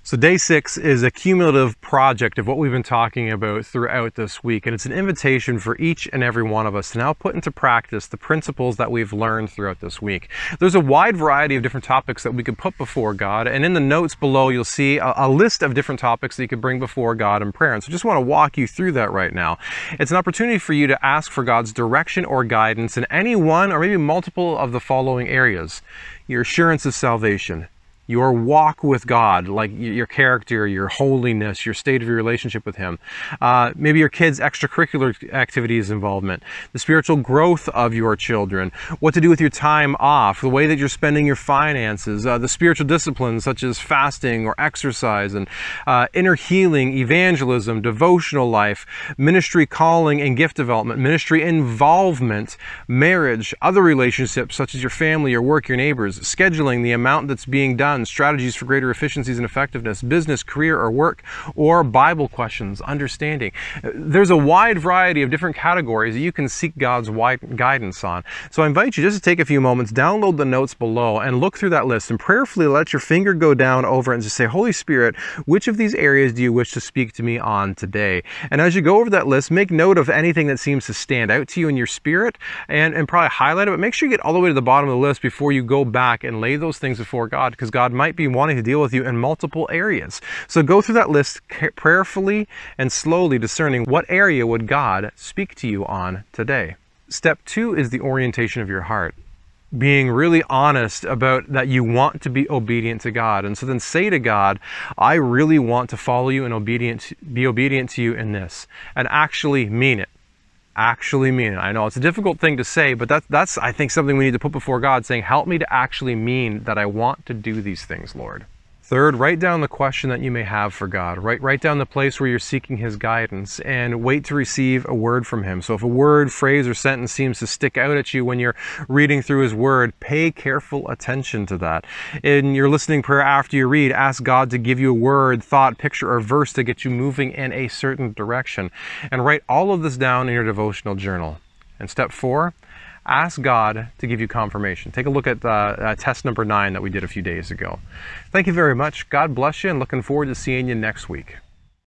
So day 6 is a cumulative project of what we've been talking about throughout this week, and it's an invitation for each and every one of us to now put into practice the principles that we've learned throughout this week. There's a wide variety of different topics that we could put before God, and in the notes below you'll see a list of different topics that you could bring before God in prayer. And so I just want to walk you through that right now. It's an opportunity for you to ask for God's direction or guidance in any one or maybe multiple of the following areas: your assurance of salvation, your walk with God, like your character, your holiness, your state of your relationship with Him. Maybe your kids' extracurricular activities involvement, the spiritual growth of your children, what to do with your time off, the way that you're spending your finances, the spiritual disciplines such as fasting or exercise, and inner healing, evangelism, devotional life, ministry calling and gift development, ministry involvement, marriage, other relationships such as your family, your work, your neighbors, scheduling, the amount that's being done, strategies for greater efficiencies and effectiveness, business, career, or work, or Bible questions, understanding. There's a wide variety of different categories that you can seek God's wide guidance on. So I invite you just to take a few moments, download the notes below, and look through that list and prayerfully let your finger go down over it and just say, Holy Spirit, which of these areas do you wish to speak to me on today? And as you go over that list, make note of anything that seems to stand out to you in your spirit and probably highlight it, but make sure you get all the way to the bottom of the list before you go back and lay those things before God, because God might be wanting to deal with you in multiple areas. So go through that list prayerfully and slowly discerning what area would God speak to you on today. Step 2 is the orientation of your heart. Being really honest about that you want to be obedient to God. And so then say to God, I really want to follow you and be obedient to you in this. And actually mean it. Actually mean it. I know it's a difficult thing to say, but that's I think something we need to put before God, saying, help me to actually mean that I want to do these things, Lord. Third, write down the question that you may have for God. Write down the place where you're seeking His guidance and wait to receive a word from Him. So if a word, phrase, or sentence seems to stick out at you when you're reading through His Word, pay careful attention to that. In your listening prayer after you read, ask God to give you a word, thought, picture, or verse to get you moving in a certain direction. And write all of this down in your devotional journal. And step 4, ask God to give you confirmation. Take a look at test number 9 that we did a few days ago. Thank you very much. God bless you, and looking forward to seeing you next week.